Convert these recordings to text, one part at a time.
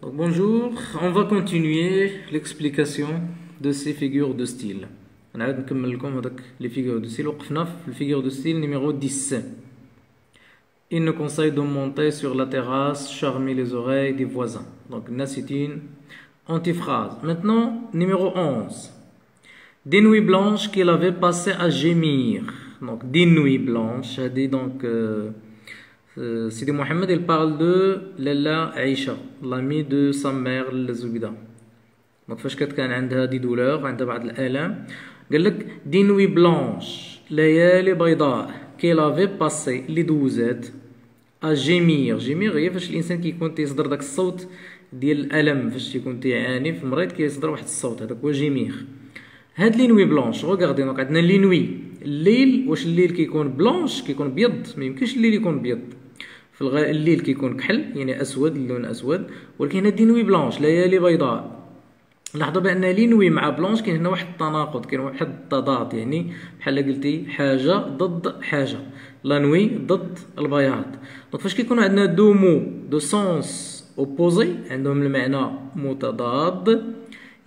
Donc, bonjour, on va continuer l'explication de ces figures de style. On va نكمل les figures de style. وقفنا في figure de style numéro 10. Il nous conseille de monter sur la terrasse, charmer les oreilles des voisins. Donc, là, c'est une antiphrase. Maintenant, numéro 11. Des nuits blanches qu'il avait passées à gémir. Donc, des nuits blanches. Donc, Sidi Mohamed, il parle de Lalla Aïcha, l'amie de sa mère, Zoubida. Donc, فاش كان عندها دي دولور عندها بعض الآلام قال لك دي نوي بلانش ليالي بيضاء كي لافي باسي اللي دوزات جيمير. جيمير هي فاش الانسان كيكون تيصدر داك الصوت ديال الالم، فاش تيكون تيعاني في المريض كيصدر واحد الصوت، هذاك هو جيمير. هاد لي نوي بلانش غوغاردي دونك عندنا لي نوي الليل. واش الليل كيكون بلانش كيكون بيض؟ ما يمكنش الليل يكون بيض، في الليل كيكون كحل يعني اسود، اللون اسود. ولكن هنا دي نوي بلانش ليالي بيضاء. لاحظوا بان لي نوي مع بلانش كاين هنا واحد التناقض، كاين واحد التضاد، يعني بحال قلتي حاجه ضد حاجه. لا نوي ضد البياض. دونك فاش كيكونوا عندنا دو مو دو سونس اوبوزي عندهم المعنى متضاد،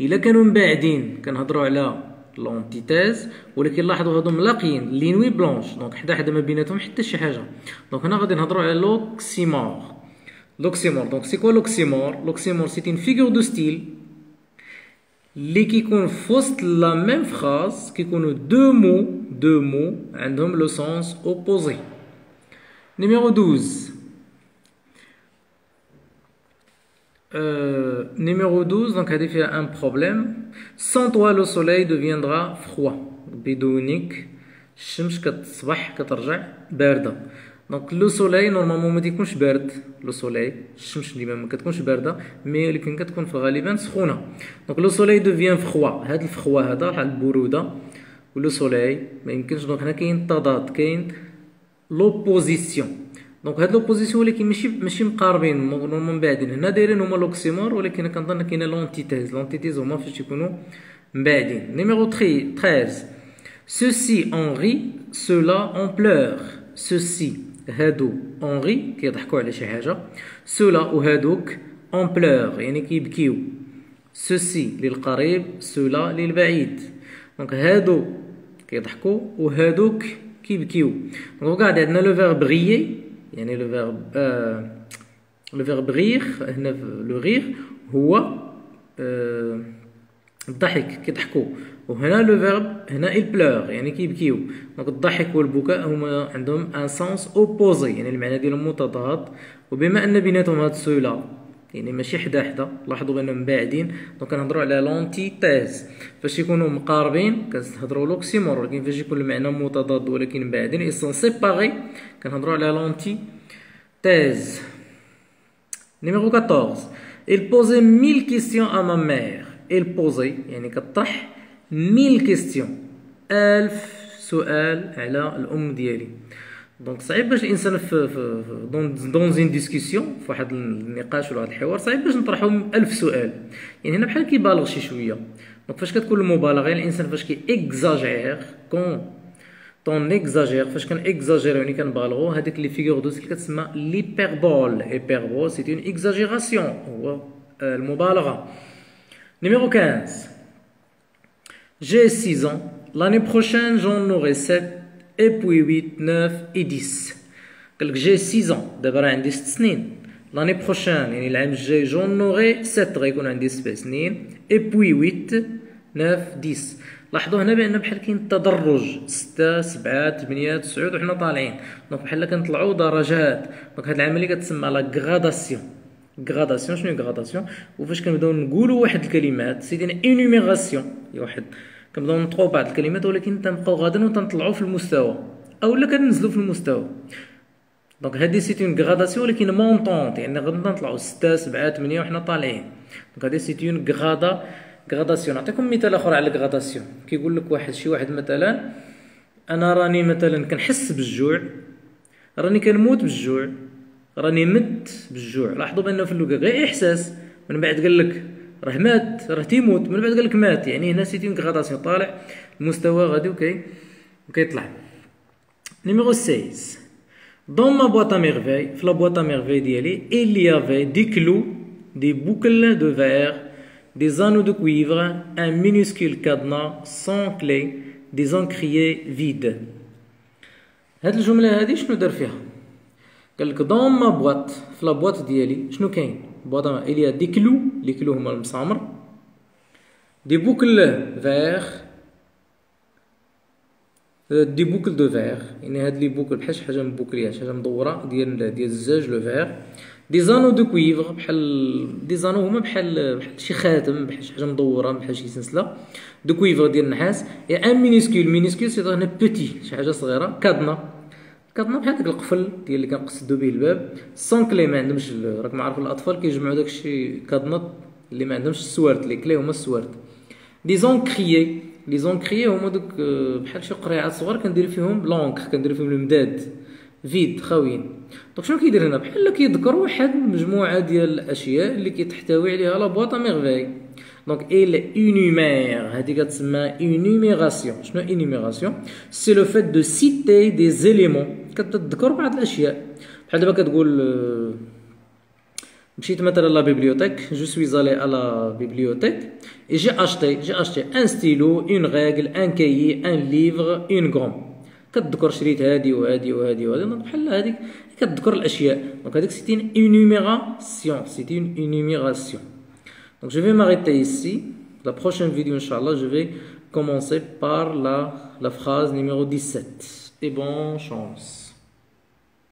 الا كانوا مباعدين كنهضروا على لونتيتاز، ولكن لاحظوا هادو ملاقيين لي نوي بلانش دونك حدا ما بيناتهم حتى شي حاجه. دونك هنا غادي نهضروا على لوكسيمور. لوكسيمور دونك سي كوا لوكسيمور؟ لوكسيمور سي une figure de style اللي كيكون في وسط لا ميم فراز كيكونوا دو مو عندهم لو سونس اوبوزي. نيميرو 12. Numéro 12, donc هذه فيها un problème. Sans toi le soleil deviendra froid. بدونك الشمس كتصبح كترجع باردة. دونك لو سولاي نورمالمون ما تيكونش بارد، لو سولاي الشمس ديما ما كتكونش باردة، مي ولكن كتكون في الغالب سخونة. دونك لو سولاي دوفيان فخوا، هاد الفخوا هذا بحال البرودة ولو سولاي ما يمكنش. دونك هنا كاين تضاد، كاين لوبوزيسيون. دونك هاد لوبوزيسيون ولكن ماشي مقاربين، نورمالمون بعادين. هنا دايرين هما لوكسيمور، ولكن كنظن كاينه لونتيتيز. لونتيتيز هما فاش يكونوا مبعدين. نيميرو 13. Ceux-ci en rient, ceux-là en pleurent. Ceux-ci هادو en rit كيضحكوا على شي حاجه، ceux-là وهادوك en pleurent يعني كيبكيو. ceux-ci للقريب، ceux-là للبعيد. دونك هادو كيضحكوا وهادوك كيبكيو. دونك قاعد عندنا لو فيرب غيي، يعني لو فيرب غير. هنا لو غير هو الضحك، كيضحكوا. وهنا لو فيرب هنا il pleure يعني كيبكيو. دونك الضحك والبكاء هما عندهم ان سونس اوبوزي، يعني المعنى ديالهم متضاد. وبما ان بيناتهم هاد سولا يعني ماشي حدا، لاحظوا بانهم باعدين، دونك كنهضروا على لونتيتاز. فاش يكونوا مقاربين كنهضروا لوكسيمور، ولكن فاش يكون المعنى متضاد ولكن باعدين اي سون سيباري كنهضروا على لونتيتاز. نيميرو 14. Il posait 1000 questions à ma mère. Il posait يعني كطرح 1000 questions، 1000 سؤال على الام ديالي. دونك صعيب باش الانسان في دون زين ديسكسيون، في واحد النقاش ولا واحد الحوار، صعيب باش نطرحوا 1000 سؤال. يعني هنا بحال كيبالغ شي شويه. دونك فاش كتكون المبالغه يعني الانسان فاش كي اكزاجير طون اكزاجير، فاش كان اكزاجير يعني كنبالغوا، هذيك لي فيغور دو ستيل كتسمى ليبربول. ايبربول سي اون اكزاجيراسيون، هو المبالغه. نيميرو 15. J'ai 6 ans. L'année prochaine, j'en aurai 7, et puis 8, 9 et 10. قالك j'ai 6 ans. دابا راه عندي 6 سنين. L'année prochaine يعني العام الجاي j'en aurai 7 غيكون عندي 7 سنين. Et puis 8, 9, 10. لاحظوا هنا بان بحال كاين تدرج، 6 7 8 9 وحنا طالعين. دونك بحال كنطلعوا درجات. دونك هاد العمليه كتسمى لا غراداسيون. غراداسيون شنو هي غراداسيون؟ وفاش كنبداو نقولوا واحد الكلمات سي دي انيميراسيون، واحد كنبداو نطقوا بعض الكلمات ولكن تنبقاو غاديين وتنطلعوا في المستوى اولا كننزلوا في المستوى. دونك هادي سي اون غراداسيون ولكن مونطونط، يعني غنبدا نطلعوا 6 7 8 وحنا طالعين. دونك هادي سي اون غراداسيون. نعطيكم مثال اخر على غراداسيون. كيقول لك شي واحد مثلا انا راني مثلا كنحس بالجوع، راني كنموت بالجوع، راني مت بالجوع. لاحظوا بانه في اللغه غير احساس، من بعد قال لك راه مات، راه تيموت، من بعد قال لك مات. يعني هنا سيتي اون غراداسيون، طالع المستوى غادي وكيطلع. نيميرو 16. Dans ma boîte à merveille, في لا بواط ا ميرفي ديالي il y avait des clous des boucles de verre, des anneaux de cuivre, un minuscule cadenas sans clé, des encriers vides. هاد الجملة هادي شنو دار فيها؟ قالك دون ما بواط في لابواط ديالي شنو كاين؟ بواط إليا دي كلو، لي كلو هما المسامر، دي بوكل فيغ، دي بوكل دو فيغ، يعني هاد لي بوكل بحال شي حاجة مبوكلية، شي حاجة مدورة ديال الزاج لو فيغ، دي زانو دو كويفغ بحال دي زانو هما بحال شي خاتم، بحال شي حاجة مدورة، بحال شي سلسلة، دو كويفغ ديال النحاس، يا ان مينيسكول سي هنا بوتي شي حاجة صغيرة، كادنا بحال داك القفل ديال اللي كنقصدو به الباب، سون كلي ما عندهمش، راكم عارفين الأطفال كيجمعو داكشي كادنا اللي ما عندهمش السوارت، لي كلي هما السوارت، دي زونكريي، لي زونكريي هما دوك بحال شي قريعات صغار كندير فيهم لونكر، كندير فيهم المداد فيد خاويين. دونك شنو كيدير هنا؟ بحال كيذكر واحد المجموعه ديال الاشياء اللي كيتحتوي عليها لا بواط ميرفاي. دونك il énumère، هذه كتسمى énumération. شنو énumération؟ سي لو فيت دو سيتي دي زيليمون، كتذكر بعض الاشياء. بحال دابا كتقول مشيت مثلا لا بيبليوتيك، جو سويز allé à la bibliothèque et j'ai acheté un stylo, une règle, un cahier, un livre, une gomme. كتذكر شريت هادي وهادي وهادي وهادي، بحال هاديك كتذكر الاشياء. دونك هذيك سيتي une énumération، c'est une énumération. Donc je vais m'arrêter ici. La prochaine vidéo inchallah je vais commencer par la phrase numéro 17. Et bonne chance.